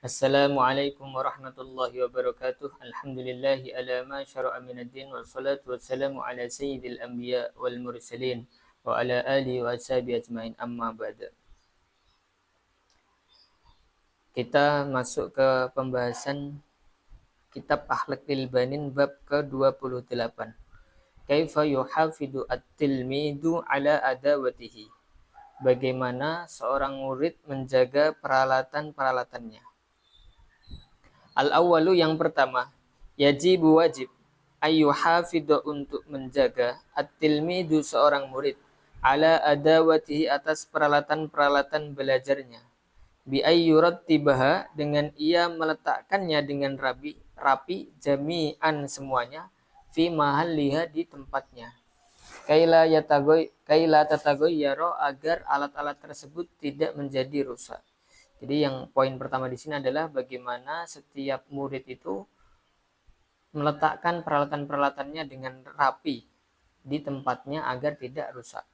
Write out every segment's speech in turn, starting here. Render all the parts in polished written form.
Assalamualaikum warahmatullahi wabarakatuh. Alhamdulillahi ala ma syara'a minad-din wassalatu wassalamu ala sayyidil anbiya wal mursalin wa ala alihi wa ashabihi ajmain amma ba'da. Kita masuk ke pembahasan kitab Akhlaqil Banin bab ke-28. Kaifa yuhafidu at-tilmidu ala adawatihi. Bagaimana seorang murid menjaga peralatan-peralatannya. Al-awwalu yang pertama, wajib ayyuhafidhu untuk menjaga at-tilmidu seorang murid ala adawatihi atas peralatan-peralatan belajarnya. Bi ayyurattibaha dengan ia meletakkannya dengan rapi jami'an semuanya fi mahalliha di tempatnya. Kaila tatagoyyaro agar alat-alat tersebut tidak menjadi rusak. Jadi yang poin pertama di sini adalah bagaimana setiap murid itu meletakkan peralatan-peralatannya dengan rapi di tempatnya agar tidak rusak.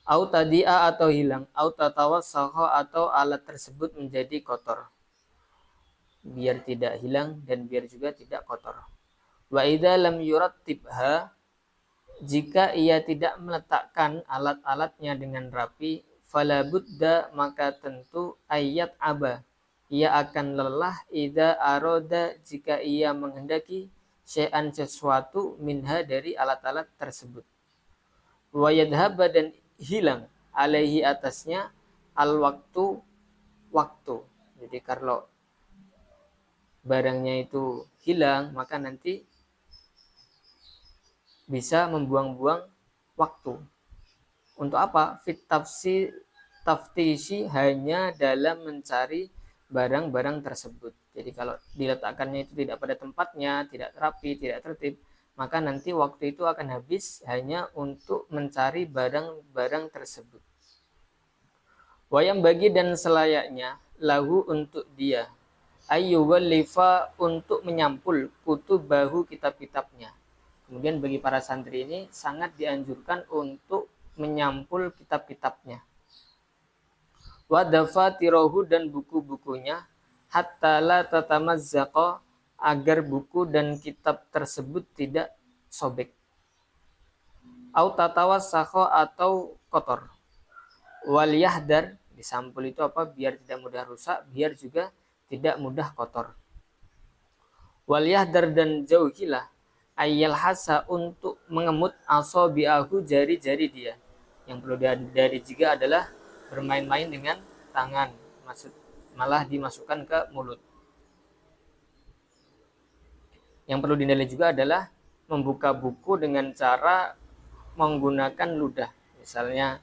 Au tadi'a atau hilang, au tatawassaha atau alat tersebut menjadi kotor. Biar tidak hilang dan biar juga tidak kotor. Wa idza lam yurattibha, jika ia tidak meletakkan alat-alatnya dengan rapi, fala budda maka tentu ayat aba, ia akan lelah idza aroda jika ia menghendaki syai'an sesuatu minha dari alat-alat tersebut. Wa yadhaba dan hilang alaihi atasnya al waktu. Jadi kalau barangnya itu hilang maka nanti bisa membuang-buang waktu. Untuk apa? Fit taftisi hanya dalam mencari barang-barang tersebut. Jadi kalau diletakkannya itu tidak pada tempatnya, tidak rapi, tidak tertib, maka nanti waktu itu akan habis hanya untuk mencari barang-barang tersebut. Wayang bagi dan selayaknya lahu untuk dia ayyuwallifa untuk menyampul kutubahu kitab-kitabnya. Kemudian bagi para santri ini sangat dianjurkan untuk menyampul kitab-kitabnya. Wa dafatirahu dan buku-bukunya hatta la tatamazzaqa agar buku dan kitab tersebut tidak sobek. Au tatawassakha atau kotor. Wal yahdar, disampul itu apa? Biar tidak mudah rusak, biar juga tidak mudah kotor. Wal yahdar dan jauhilah ayyal hasa untuk mengemut asabi'ahu jari-jari dia. Yang perlu dihindari juga adalah bermain-main dengan tangan, malah dimasukkan ke mulut. Yang perlu dihindari juga adalah membuka buku dengan cara menggunakan ludah. Misalnya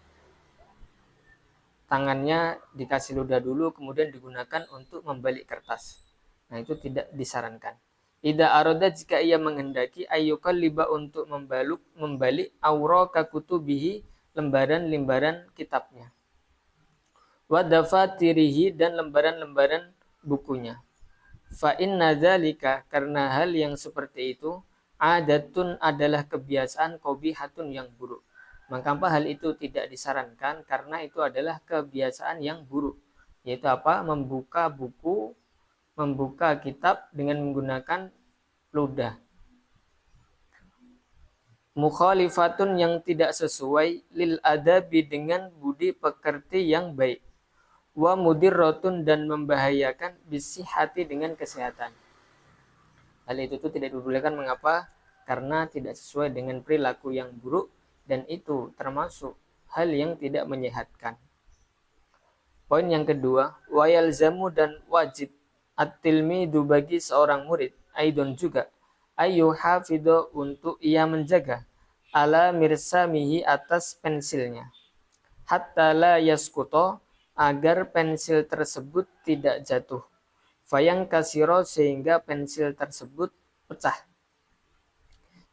tangannya dikasih ludah dulu kemudian digunakan untuk membalik kertas. Nah, itu tidak disarankan. Ida aroda jika ia menghendaki ayyukal liba untuk membalik aura kakutubihi lembaran-lembaran kitabnya. Wadafatirihi dan lembaran-lembaran bukunya. Fa inna dzalika karena hal yang seperti itu adatun adalah kebiasaan qabihatun yang buruk. Maka hal itu tidak disarankan karena itu adalah kebiasaan yang buruk. Yaitu apa? Membuka buku, membuka kitab dengan menggunakan ludah. Mukhalifatun yang tidak sesuai lil adabi dengan budi pekerti yang baik. Wa mudirratun dan membahayakan bisihati dengan kesehatan. Hal itu tidak dibolehkan. Mengapa? Karena tidak sesuai dengan perilaku yang buruk dan itu termasuk hal yang tidak menyehatkan. Poin yang kedua, wayalzamu dan wajib at-tilmidu bagi seorang murid, aidon juga, ayyuhafidhu untuk ia menjaga ala mirsamihi atas pensilnya. Hatta la yaskuto agar pensil tersebut tidak jatuh. Fayang kasiro sehingga pensil tersebut pecah.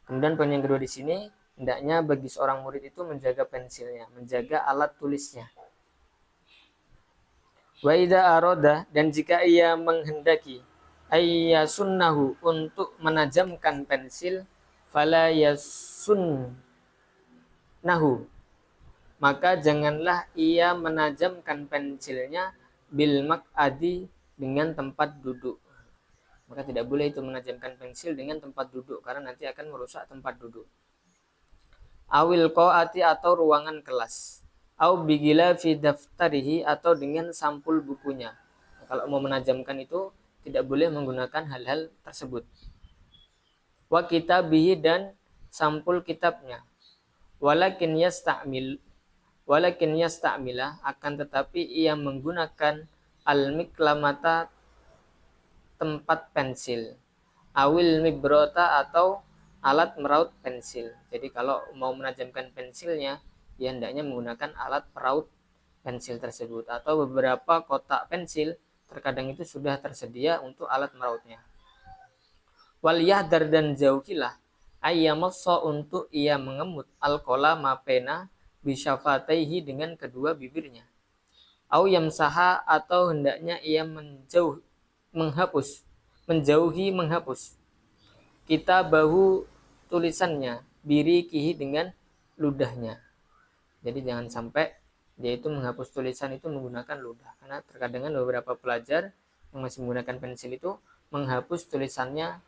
Kemudian poin yang kedua di sini, hendaknya bagi seorang murid itu menjaga pensilnya, menjaga alat tulisnya. Wa idza aroda dan jika ia menghendaki ayyasunnahu untuk menajamkan pensil fala yasunnahu maka janganlah ia menajamkan pensilnya bil maq'adi dengan tempat duduk. Maka tidak boleh itu menajamkan pensil dengan tempat duduk karena nanti akan merusak tempat duduk. Awil qaati atau ruangan kelas. Au bigila fi daftarihi atau dengan sampul bukunya. Kalau mau menajamkan itu tidak boleh menggunakan hal-hal tersebut. Wa kitabihi dan sampul kitabnya. Walakin yasta'mila akan tetapi ia menggunakan al-miklamata tempat pensil, awil mibrota atau alat meraut pensil. Jadi kalau mau menajamkan pensilnya, ya hendaknya menggunakan alat peraut pensil tersebut atau beberapa kotak pensil terkadang itu sudah tersedia untuk alat merautnya. Wal yahdar dan jauhilah ayyamassa untuk ia mengemut al-qalama pena bisyafataihi dengan kedua bibirnya. Au yamsaha atau hendaknya ia menghapus kita bahu tulisannya biri kihi dengan ludahnya. Jadi jangan sampai dia itu menghapus tulisan itu menggunakan ludah, karena terkadang beberapa pelajar yang masih menggunakan pensil itu menghapus tulisannya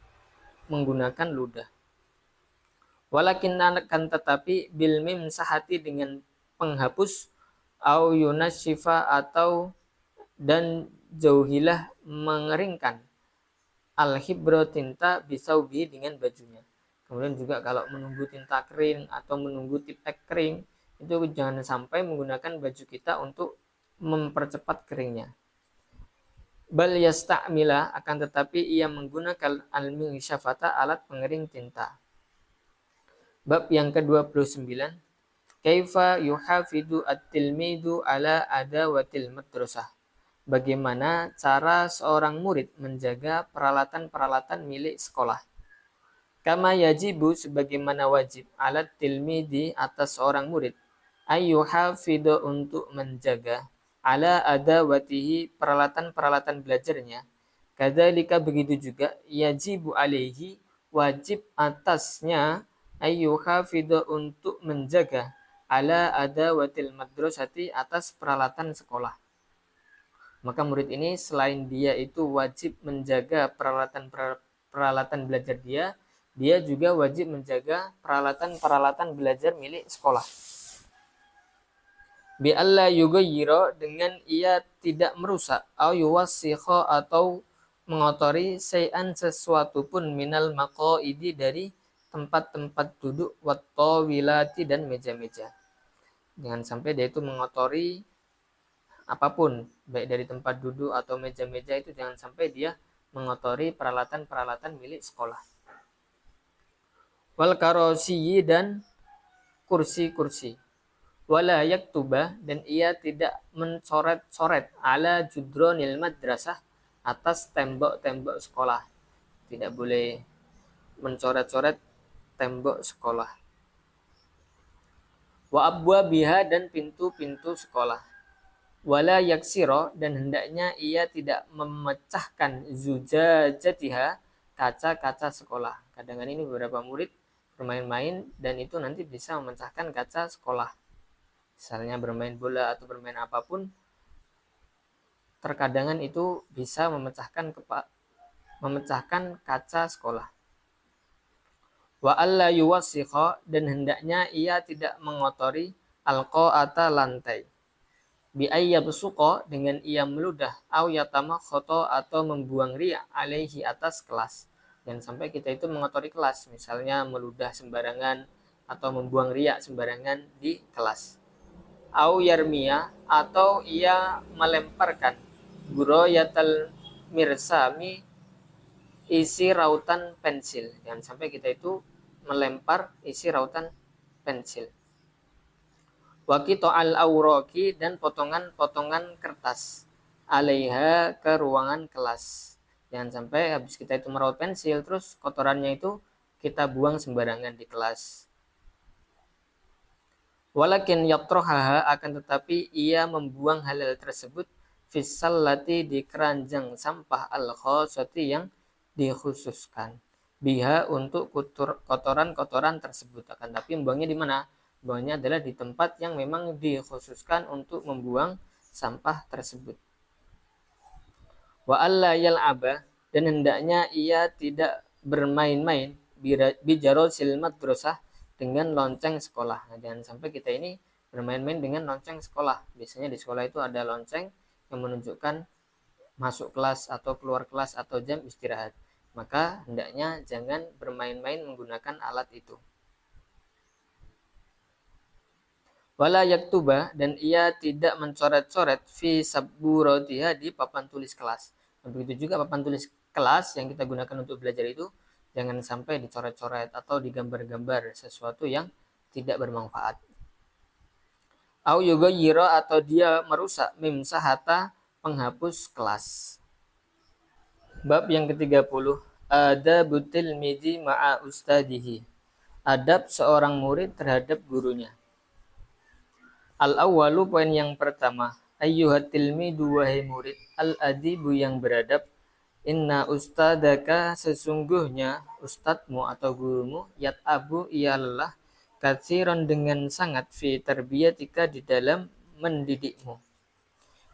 menggunakan ludah. Walakin akan tetapi bil mim sahati dengan penghapus au yunasyifa atau dan jauhilah mengeringkan al-hibro tinta bisaubi dengan bajunya. Kemudian juga kalau menunggu tinta kering atau menunggu tipek kering, itu jangan sampai menggunakan baju kita untuk mempercepat keringnya. Bal yasta'mila akan tetapi ia menggunakan al-misyafata alat pengering tinta. Bab yang ke-29, kaifa yuhafidu at-tilmidu ala adawatil madrasah. Bagaimana cara seorang murid menjaga peralatan-peralatan milik sekolah. Kama yajibu sebagaimana wajib alat tilmidi atas seorang murid ayyuhafidu untuk menjaga ala adawatihi peralatan-peralatan belajarnya. Kadzalika begitu juga yajibu alaihi wajib atasnya ayyuhafidu untuk menjaga ala adawatil madrasati atas peralatan sekolah. Maka murid ini selain dia itu wajib menjaga peralatan belajar dia juga wajib menjaga peralatan belajar milik sekolah. Bi alla yughayyira dengan ia tidak merusak au yuwassikha atau mengotori sayan sesuatu pun minal maqaidi dari tempat-tempat duduk wattawilati dan meja-meja. Jangan sampai dia itu mengotori apapun, baik dari tempat duduk atau meja-meja itu jangan sampai dia mengotori peralatan-peralatan milik sekolah. Wal karosiyyi dan kursi-kursi. Wala yaktuba dan ia tidak mencoret-coret ala judronil madrasah atas tembok-tembok sekolah. Tidak boleh mencoret-coret tembok sekolah. Wa abwabiha dan pintu-pintu sekolah. Wala yaksiro dan hendaknya ia tidak memecahkan zujajatiha kaca-kaca sekolah. Kadang ini beberapa murid bermain-main dan itu nanti bisa memecahkan kaca sekolah. Misalnya bermain bola atau bermain apapun, terkadang itu bisa memecahkan kaca sekolah. Wa alla yuwassikha dan hendaknya ia tidak mengotori alqaata lantai. Bi ayyabsuqa dengan ia meludah au yatamakhoto atau membuang riya alaihi atas kelas. Jangan sampai kita itu mengotori kelas, misalnya meludah sembarangan atau membuang riya sembarangan di kelas. Au yarmiya atau ia melemparkan guroyatal mirsami isi rautan pensil. Jangan sampai kita itu melempar isi rautan pensil. Wakito al-awroki dan potongan-potongan kertas alaiha ke ruangan kelas. Jangan sampai habis kita itu meraut pensil terus kotorannya itu kita buang sembarangan di kelas. Walakin yatrohaha akan tetapi ia membuang hal-hal tersebut fisallati di keranjang sampah al-khosati yang dikhususkan biha untuk kotoran-kotoran tersebut. Akan tapi membuangnya di mana? Buangnya adalah di tempat yang memang dikhususkan untuk membuang sampah tersebut. Wa alla yal'aba, dan hendaknya ia tidak bermain-main bijarosil madrasah, dengan lonceng sekolah. Nah, jangan sampai kita ini bermain-main dengan lonceng sekolah. Biasanya di sekolah itu ada lonceng yang menunjukkan masuk kelas atau keluar kelas atau jam istirahat. Maka hendaknya jangan bermain-main menggunakan alat itu. Wala yaktuba, dan ia tidak mencoret-coret fi sabburatiha, di papan tulis kelas. Begitu juga papan tulis kelas yang kita gunakan untuk belajar itu jangan sampai dicoret-coret atau digambar-gambar sesuatu yang tidak bermanfaat. Au yughayyiru, atau dia merusak mimsahata, penghapus kelas. Bab yang ke-30, adabut tilmidi ma'a ustadihi. Adab seorang murid terhadap gurunya. Al-awwalu, poin yang pertama, ayyuhat tilmidu, wahai murid, al-adibu, yang beradab, inna ustadaka, sesungguhnya ustadmu atau gurumu, yat'abu, ia lelah, katsiran, dengan sangat, fi tarbiyatika, di dalam mendidikmu.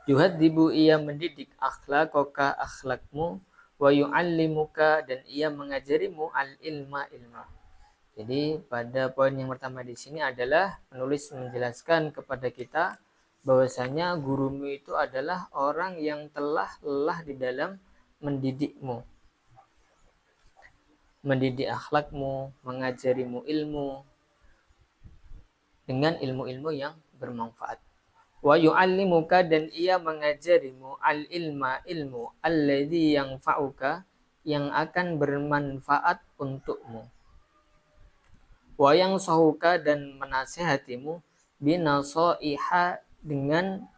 Yuhadzibu, ia mendidik, akhlakoka, akhlakmu, wa yu'allimuka, dan ia mengajarimu, al-ilma, ilmu. Jadi pada poin yang pertama di sini adalah penulis menjelaskan kepada kita bahwasanya gurumu itu adalah orang yang telah lelah di dalam mendidikmu, mendidik akhlakmu, mengajarimu ilmu dengan ilmu-ilmu yang bermanfaat. Wa yu'allimuka, dan ia mengajarimu, al-ilma, ilmu, alladzi yanfa'uka, yang akan bermanfaat untukmu. Wa yang sahuka, dan menasehatimu, binasaiha, dengan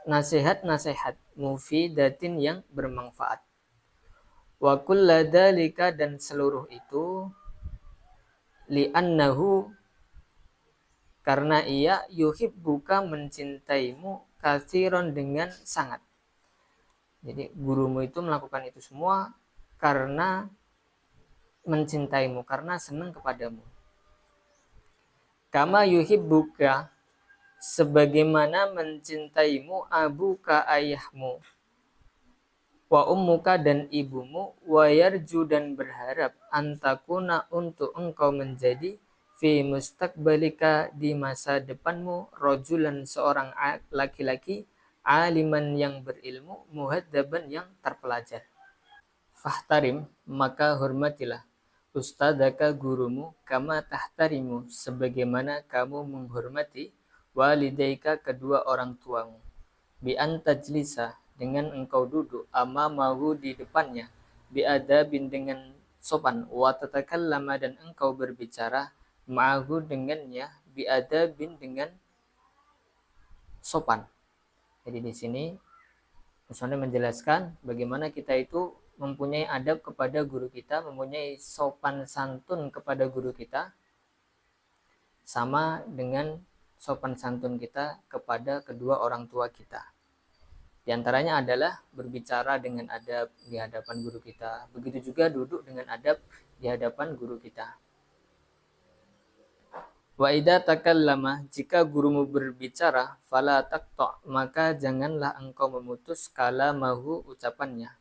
nasihat-nasihat, mufidatin, yang bermanfaat. Wa kulladalika, dan seluruh itu, li'annahu, karena ia, yuhibbuka, mencintaimu, katsiron, dengan sangat. Jadi gurumu itu melakukan itu semua karena mencintaimu, karena senang kepadamu. Kama yuhibbuka, sebagaimana mencintaimu, abuka, ayahmu, wa ummuka, dan ibumu, wa yarju, dan berharap, antakuna, untuk engkau menjadi, fi mustaqbalika, di masa depanmu, rojulan, seorang laki-laki, aliman, yang berilmu, muhaddaban, yang terpelajar. Fahtarim, maka hormatilah, ustadaka, gurumu, kama tahtarimu, sebagaimana kamu menghormati, walidaika, kedua orang tuamu, bi antajlisa, dengan engkau duduk, amamahu, di depannya, bi adabin, dengan sopan, wa tatakallama, dan engkau berbicara, ma'ahu, dengannya, bi adabin, dengan sopan. Jadi di sini Musonnya menjelaskan bagaimana kita itu mempunyai adab kepada guru kita, mempunyai sopan santun kepada guru kita, sama dengan sopan santun kita kepada kedua orang tua kita. Di antaranya adalah berbicara dengan adab di hadapan guru kita. Begitu juga duduk dengan adab di hadapan guru kita. Wa idza takallama, jika gurumu berbicara, fala taqta, maka janganlah engkau memutus kalamahu, ucapannya.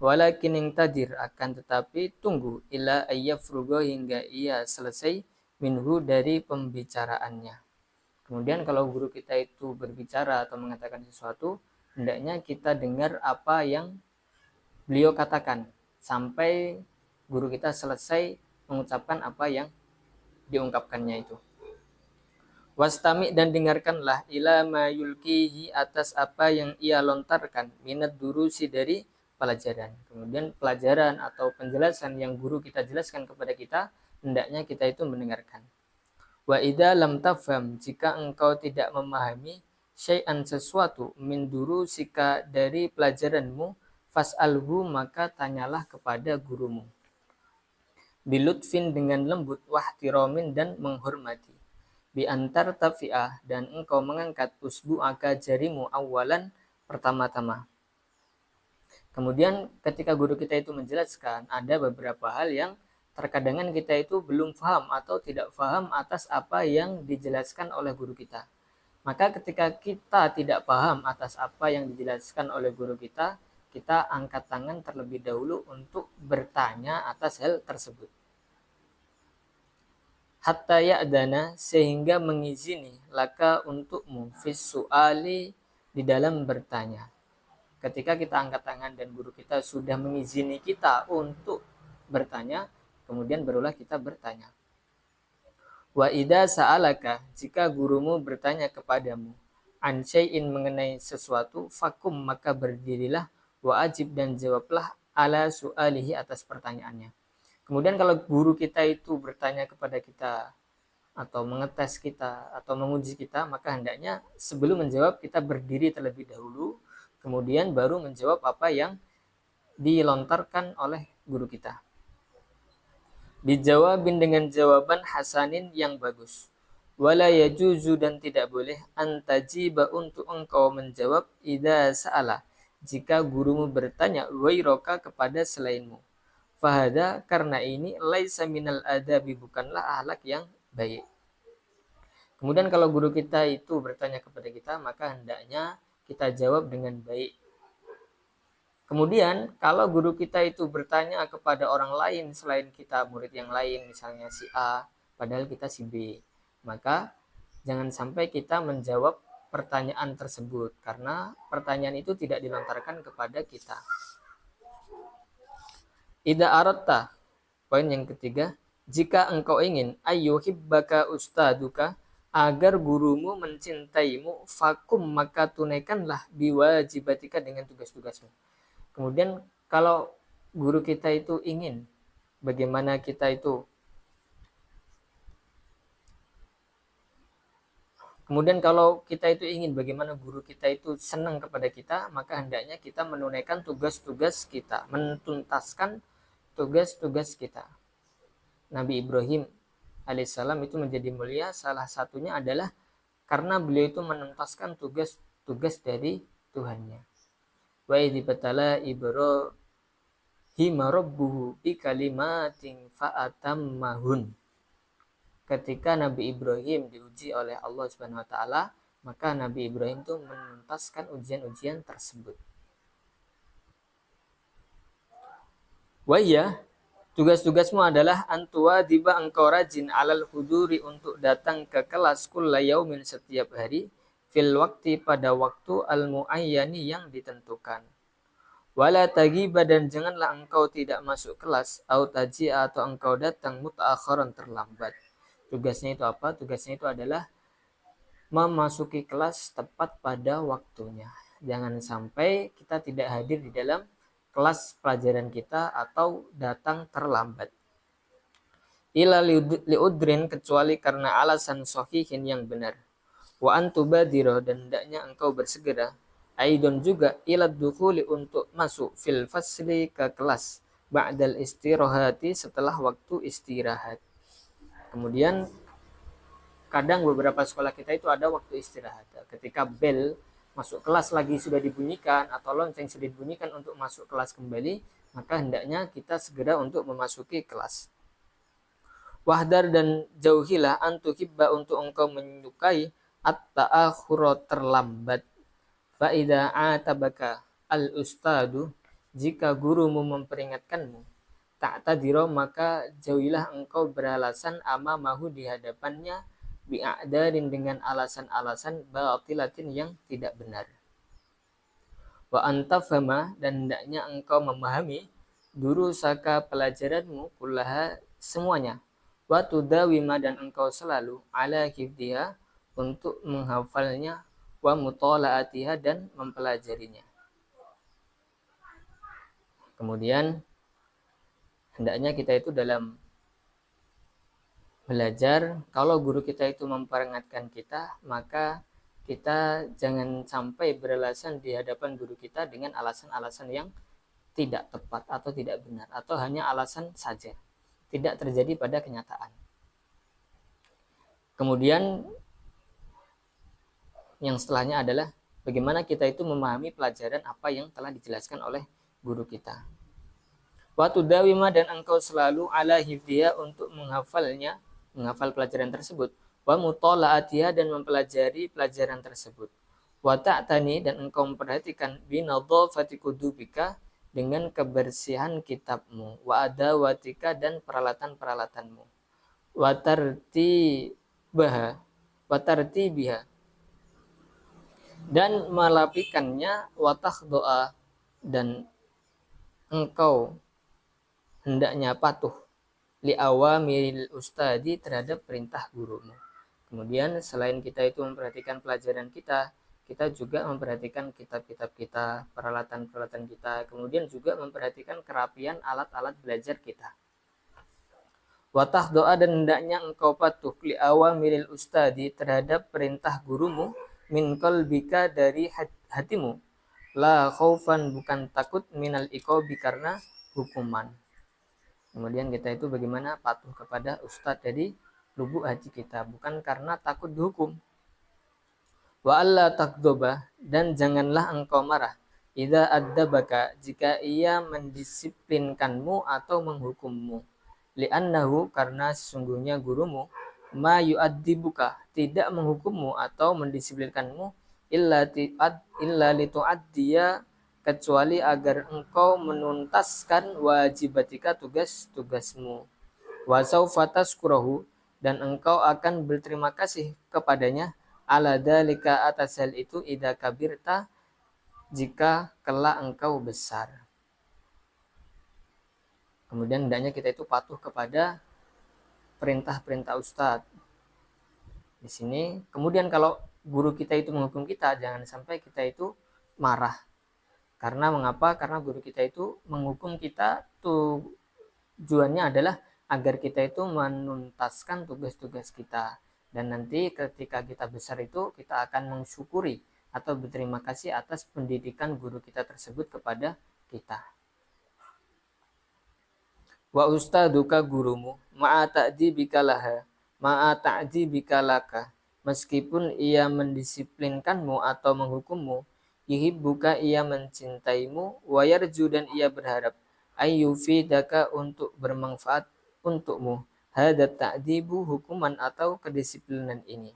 Walakin ingtadir, akan tetapi tunggu, ila ayyafruga, hingga ia selesai, minhu, dari pembicaraannya. Kemudian kalau guru kita itu berbicara atau mengatakan sesuatu, hendaknya kita dengar apa yang beliau katakan sampai guru kita selesai mengucapkan apa yang diungkapkannya itu. Wastami, dan dengarkanlah, ila ma yulkihi, atas apa yang ia lontarkan, minat durusi, dari pelajaran. Kemudian pelajaran atau penjelasan yang guru kita jelaskan kepada kita, hendaknya kita itu mendengarkan. Wa idza lam tafham, jika engkau tidak memahami, syai'an, sesuatu, min durusika, dari pelajaranmu, fas'alhu, maka tanyalah kepada gurumu. Bilutfin, dengan lembut, wahtiromin, dan menghormati. Bi antar tafi'ah, dan engkau mengangkat, usbu'aka, jarimu, awalan, pertama-tama. Kemudian ketika guru kita itu menjelaskan, ada beberapa hal yang terkadang kita itu belum paham atau tidak paham atas apa yang dijelaskan oleh guru kita. Maka ketika kita tidak paham atas apa yang dijelaskan oleh guru kita, kita angkat tangan terlebih dahulu untuk bertanya atas hal tersebut. Hatta ya'dana, sehingga mengizini laka untukmu fis su'ali, di dalam bertanya. Ketika kita angkat tangan dan guru kita sudah mengizini kita untuk bertanya, kemudian barulah kita bertanya. Wa idza sa'alaka, jika gurumu bertanya kepadamu, an syai'in, mengenai sesuatu, fakum, maka berdirilah, wa ajib, dan jawablah, ala su'alihi, atas pertanyaannya. Kemudian kalau guru kita itu bertanya kepada kita atau mengetes kita atau menguji kita, maka hendaknya sebelum menjawab kita berdiri terlebih dahulu, kemudian baru menjawab apa yang dilontarkan oleh guru kita. Dijawabin dengan jawaban hasanin, yang bagus. Wala yajuzu, dan tidak boleh, antajiba, untuk engkau menjawab, idza sa'ala, jika gurumu bertanya, wairoka, kepada selainmu. Fahada, karena ini, laisa minal adabi, bukanlah akhlak yang baik. Kemudian kalau guru kita itu bertanya kepada kita, maka hendaknya kita jawab dengan baik. Kemudian kalau guru kita itu bertanya kepada orang lain selain kita, murid yang lain, misalnya si A, padahal kita si B, maka jangan sampai kita menjawab pertanyaan tersebut, karena pertanyaan itu tidak dilontarkan kepada kita. Idza aratta, poin yang ketiga, jika engkau ingin, ayyuhibbaka ustaduka, agar gurumu mencintaimu, fakum, maka tunaikanlah, biwajibatika, dengan tugas-tugasmu. Kemudian kalau guru kita itu ingin bagaimana kita itu, kemudian kalau kita itu ingin bagaimana guru kita itu senang kepada kita, maka hendaknya kita menunaikan tugas-tugas kita, menuntaskan tugas-tugas kita. Nabi Ibrahim alaihissalam itu menjadi mulia, salah satunya adalah karena beliau itu menuntaskan tugas-tugas dari Tuhannya. Wa idh batala Ibrahim rabbuhu bi kalimatin fa'atammahun. Ketika Nabi Ibrahim diuji oleh Allah Subhanahu wa taala, maka Nabi Ibrahim itu menuntaskan ujian-ujian tersebut. Wa ya, tugas-tugasmu adalah antua diba, engkau rajin, alal huduri, untuk datang ke kelas, kulla yaumin, setiap hari, fil waktu, pada waktu, al muayyani, yang ditentukan. Wala tagiba, dan janganlah engkau tidak masuk kelas, au taji'a, atau engkau datang muta'akhiran, terlambat. Tugasnya itu apa? Tugasnya itu adalah memasuki kelas tepat pada waktunya. Jangan sampai kita tidak hadir di dalam kelas pelajaran kita atau datang terlambat. Ila liudrin, kecuali karena alasan sahihin, yang benar. Wa antubadiro, dan hendaknya engkau bersegera, aidon, juga, ila dukhuli, untuk masuk, fil fasli, ke kelas, ba'dal istirahati, setelah waktu istirahat. Kemudian kadang beberapa sekolah kita itu ada waktu istirahat. Ketika bel masuk kelas lagi sudah dibunyikan atau lonceng sudah dibunyikan untuk masuk kelas kembali, maka hendaknya kita segera untuk memasuki kelas. Wahdar, dan jauhilah, antuhibba, untuk engkau menyukai, at-ta'akhura, terlambat. Fa idza atabaka al-ustadu, jika gurumu memperingatkanmu, ta'tadiro, maka jauhilah engkau beralasan, amamahu, di hadapannya, bi'a'darin, dengan alasan-alasan batilatin, yang tidak benar. Wa antafama, dan hendaknya engkau memahami, durusaka, pelajaranmu, kullaha, semuanya. Wa tudawima, dan engkau selalu, ala hifdiha, untuk menghafalnya, wa mutola'atiha, dan mempelajarinya. Kemudian hendaknya kita itu dalam belajar, kalau guru kita itu memperingatkan kita, maka kita jangan sampai beralasan di hadapan guru kita dengan alasan-alasan yang tidak tepat atau tidak benar, atau hanya alasan saja, tidak terjadi pada kenyataan. Kemudian yang setelahnya adalah bagaimana kita itu memahami pelajaran apa yang telah dijelaskan oleh guru kita. Wa tudawima, dan engkau selalu, ala hifdhiha, untuk menghafalnya, menghafal pelajaran tersebut. Wa mutola'atiha, dan mempelajari pelajaran tersebut. Wa ta'tani, dan engkau memperhatikan binadhafati kudubika, dengan kebersihan kitabmu, wa adawatika, dan peralatan-peralatanmu, wa tartibaha wa tartibiha, dan melapikannya, wa takhdoa, dan engkau hendaknya patuh, li awamiril ustadi, terhadap perintah gurumu. Kemudian selain kita itu memperhatikan pelajaran kita, kita juga memperhatikan kitab-kitab kita, peralatan-peralatan kita, kemudian juga memperhatikan kerapian alat-alat belajar kita. Watah doa, dan hendaknya engkau patuh, li awamiril ustadi, terhadap perintah gurumu, min qalbika, dari hatimu, la khaufan, bukan takut, minal iqabi, karena hukuman. Kemudian kita itu bagaimana patuh kepada ustadz dari lubuk hati kita, bukan karena takut dihukum. Wa alla takdoba, dan janganlah engkau marah, idza adzabaka, jika ia mendisiplinkanmu atau menghukummu. Li'annahu, karena sesungguhnya gurumu, ma yu'adzibuka, tidak menghukummu atau mendisiplinkanmu, illa litu'addiya, kecuali agar engkau menuntaskan wajibatika, tugas-tugasmu. Wa saufa tazkuruhu, dan engkau akan berterima kasih kepadanya, ala dzalika, atas hal itu, idza kabirta, jika kelak engkau besar. Kemudian hendaknya kita itu patuh kepada perintah-perintah ustadz di sini. Kemudian kalau guru kita itu menghukum kita, jangan sampai kita itu marah. Karena mengapa? Karena guru kita itu menghukum kita, tujuannya adalah agar kita itu menuntaskan tugas-tugas kita. Dan nanti ketika kita besar itu, kita akan mensyukuri atau berterima kasih atas pendidikan guru kita tersebut kepada kita. Wa ustaduka, gurumu, ma'a ta'dibika laha, ma'a ta'dibika laka, meskipun ia mendisiplinkanmu atau menghukummu, yuhibbuka, ia mencintaimu, wa yarju, dan ia berharap, ayyufidaka, untuk bermanfaat untukmu, hadat ta'dibu, hukuman atau kedisiplinan ini.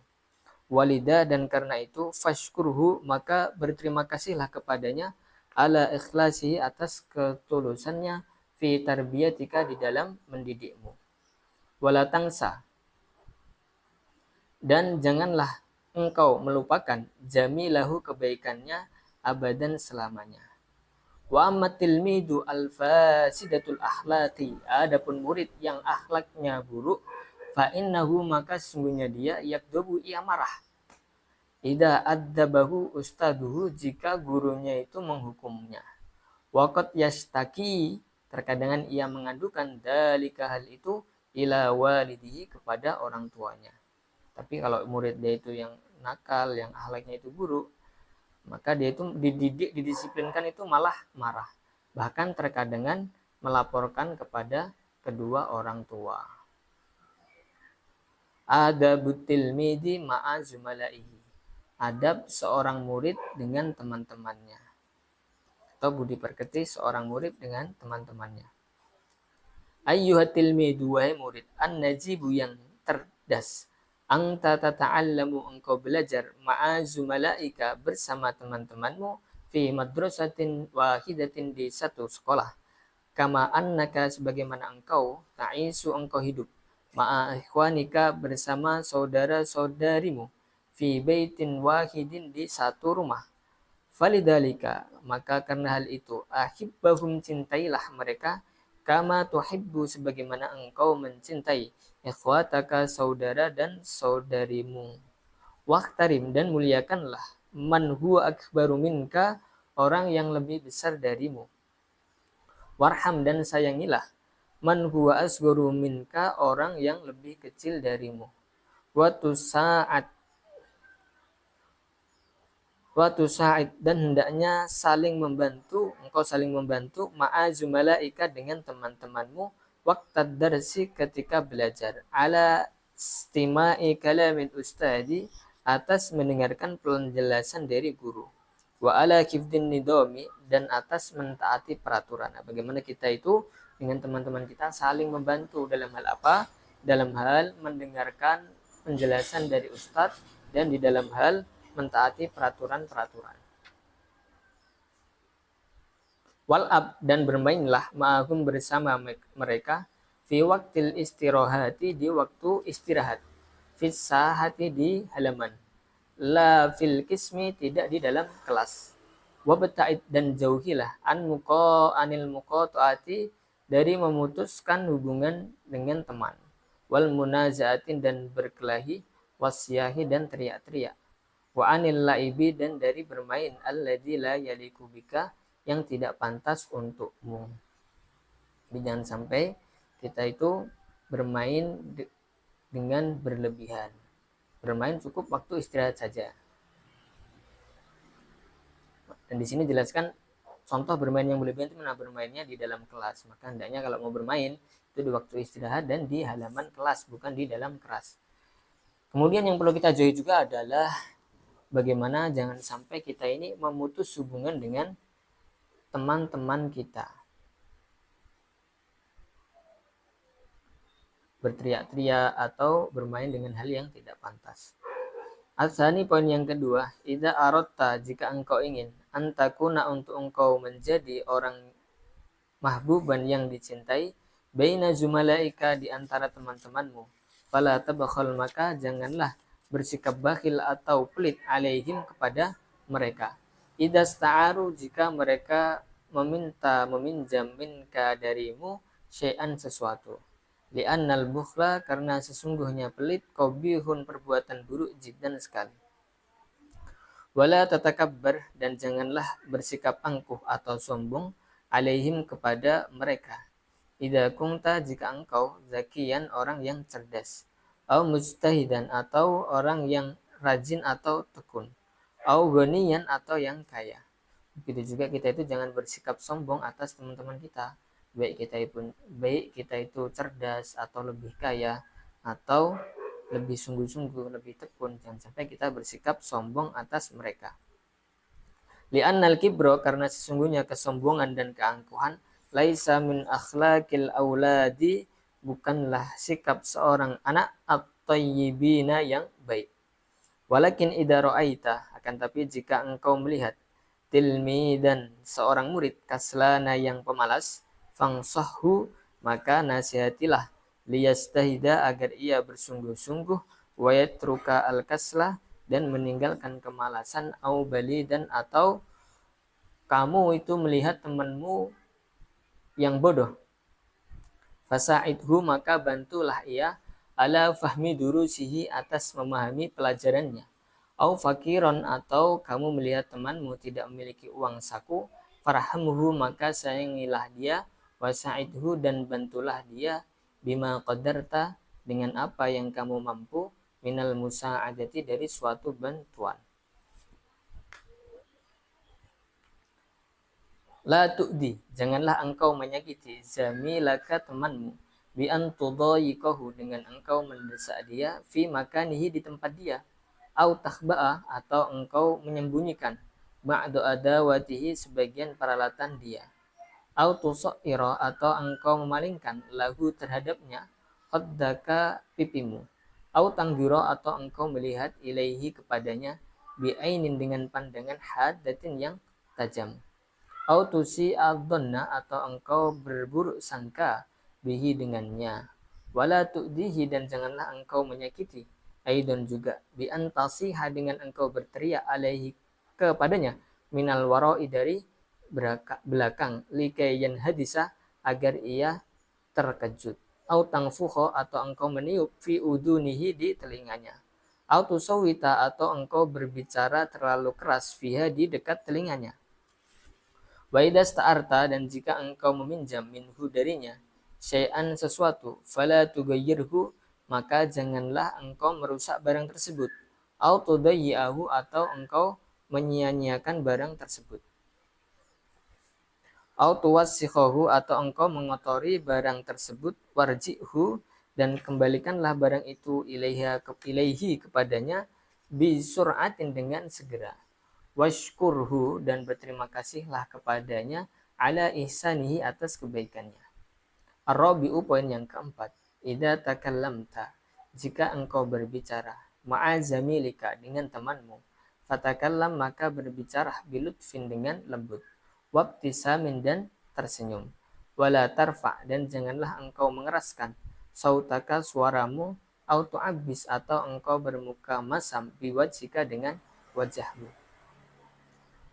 Walida, dan karena itu, fashkurhu, maka berterima kasihlah kepadanya, ala ikhlasi, atas ketulusannya, fi tarbiyatika, di dalam mendidikmu. Wala tangsa, dan janganlah engkau melupakan, jamilahu, kebaikannya, abadan, selamanya. Wa ammatil midu al-fasidatul akhlaqi, adapun murid yang akhlaknya buruk, fa innahu, maka sesungguhnya dia, yakdubu, ia marah, idza adzabahu ustaduhu, jika gurunya itu menghukumnya. Waqad yastaki, terkadang ia mengadukan, dalika, hal itu, ila walidihi, kepada orang tuanya. Tapi kalau murid dia itu yang nakal, yang akhlaknya itu buruk, maka dia itu dididik, didisiplinkan itu malah marah. Bahkan terkadang melaporkan kepada kedua orang tua. Adabut tilmidi ma'a zumalaihi, adab seorang murid dengan teman-temannya, atau budi pekerti seorang murid dengan teman-temannya. Ayyuhat tilmidu, wahai murid, an-najibu, yang cerdas, anta tata'allamu, engkau belajar, ma'a zumalaika, bersama teman-temanmu, fi madrasatin wahidatin, di satu sekolah, kama annaka, sebagaimana engkau, ta'isu, engkau hidup, ma'a ikhwanika, bersama saudara-saudarimu, fi baitin wahidin, di satu rumah. Falidhalika, maka karena hal itu, ahibbahum, cintailah mereka, kama tuhibbu, sebagaimana engkau mencintai, ikhwataka, saudara dan saudarimu. Waqtarim, dan muliakanlah, man huwa akbaru minka, orang yang lebih besar darimu. Warham, dan sayangilah, man huwa asgharu minka, orang yang lebih kecil darimu. Watu sa'id, dan hendaknya saling membantu, engkau saling membantu, ma'a zumalaika, dengan teman-temanmu, waqtad darsi, ketika belajar, ala istima'i kalamin ustadi, atas mendengarkan penjelasan dari guru, wa ala kifdin nidomi, dan atas mentaati peraturan. Nah, bagaimana kita itu dengan teman-teman kita saling membantu dalam hal apa? Dalam hal mendengarkan penjelasan dari ustadz, dan di dalam hal mentaati peraturan-peraturan. Wal'ab dan bermainlah ma'ahum bersama mereka fi waktil istirahati di waktu istirahat, fis sahati di halaman, la fil kismi tidak di dalam kelas. Wabta'id dan jauhilah anil muqata'ati dari memutuskan hubungan dengan teman, wal munaza'atin dan berkelahi, wasyahi dan teriak-teriak, wa anil laibi dan dari bermain alladzi la yaliku bika yang tidak pantas untukmu. Jadi jangan sampai kita itu bermain dengan berlebihan. Bermain cukup waktu istirahat saja. Dan di sini jelaskan contoh bermain yang berlebihan itu mana? Bermainnya di dalam kelas. Maka hendaknya kalau mau bermain itu di waktu istirahat dan di halaman kelas, bukan di dalam kelas. Kemudian yang perlu kita jauhi juga adalah bagaimana jangan sampai kita ini memutus hubungan dengan teman-teman kita. Berteriak-teriak atau bermain dengan hal yang tidak pantas. Al-Thani, poin yang kedua, idza aratta jika engkau ingin antakuna untuk engkau menjadi orang mahbuban yang dicintai baina zumalaika di antara teman-temanmu, fala tabkhal maka janganlah bersikap bakhil atau pelit alaihim kepada mereka. Idza sta'aru jika mereka meminjam minka darimu syai'an sesuatu. Li'annal bukhla karena sesungguhnya pelit qabihun perbuatan buruk jiddan sekali. Wala tatakabbar dan janganlah bersikap angkuh atau sombong alaihim kepada mereka. Idza kunta jika engkau zakiyan orang yang cerdas, au mujtahidan atau orang yang rajin atau tekun, au ghaniyan atau yang kaya. Begitu juga kita itu jangan bersikap sombong atas teman-teman kita. Baik kita itu cerdas atau lebih kaya atau lebih sungguh-sungguh, lebih tekun. Jangan sampai kita bersikap sombong atas mereka. Li'annal kibro karena sesungguhnya kesombongan dan keangkuhan laisa min akhlaqil auladi bukanlah sikap seorang anak at-tayyibina yang baik. Walakin idza ra'aita akan tapi jika engkau melihat tilmidan seorang murid kaslana yang pemalas fangsahhu maka nasihatilah liyastahida agar ia bersungguh-sungguh wa yatruka al-kaslah dan meninggalkan kemalasan au balidan atau kamu itu melihat temanmu yang bodoh fasa'idhu maka bantulah ia ala fahmi durusihi atas memahami pelajarannya. Au fakiron atau kamu melihat temanmu tidak memiliki uang saku, farhamhu maka sayangilah dia, wasa'idhu dan bantulah dia, bima qadarta dengan apa yang kamu mampu, minal musa'adati dari suatu bantuan. La tu'di, janganlah engkau menyakiti zamilaka temanmu, bi an tudayiqahu dengan engkau mendesak dia, fi makanihi di tempat dia. Au takhba'a atau engkau menyembunyikan ba'du adawatihi sebagian peralatan dia. Au tusaira atau engkau memalingkan lahu terhadapnya khaddaka pipimu. Au tanggiro atau engkau melihat ilaihi kepadanya bi'ainin dengan pandangan haddatin yang tajam. Au tusi adzanna atau engkau berburuk sangka bihi dengannya. Wala tu'dihi dan janganlah engkau menyakiti aidon juga bi antasiha dengan engkau berteriak alaihi kepadanya minal wara'i dari belakang likayan hadisa agar ia terkejut au tangfuho atau engkau meniup fi udunihi di telinganya au tusawita atau engkau berbicara terlalu keras fiha di dekat telinganya. Wa idza sta'arta dan jika engkau meminjam minhu darinya syai'an sesuatu fala tughayyirhu maka janganlah engkau merusak barang tersebut, au tudayyi'ahu atau engkau menyia-nyiakan barang tersebut, au tuwassikhahu atau engkau mengotori barang tersebut, warji'hu dan kembalikanlah barang itu ilaihi kepadanya bi sur'atin dengan segera, washkurhu dan berterima kasihlah kepadanya ala ihsanihi atas kebaikannya. Ar-rabi'u poin yang keempat, idza takallamta jika engkau berbicara ma'azamilika dengan temanmu fatakallam maka berbicara bilutfin dengan lembut, wabtisamin dan tersenyum, wala tarfa dan janganlah engkau mengeraskan, sautaka suaramu, auto abis atau engkau bermuka masam biwajhika dengan wajahmu.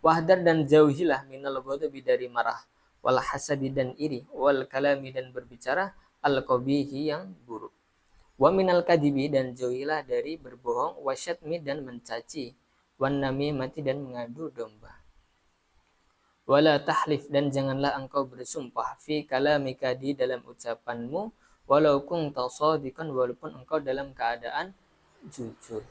Wahdar dan jauhilah minal ghadabi dari marah, wal hasadi dan iri, wal kalami dan berbicara, al qabihi yang buruk. Wa minal kadibi dan jauhilah dari berbohong, wasyatmi dan mencaci, wan namimati dan mengadu domba. Wala tahlif dan janganlah engkau bersumpah fi kalamika di dalam ucapanmu, walau kunta shadiqan walaupun engkau dalam keadaan jujur.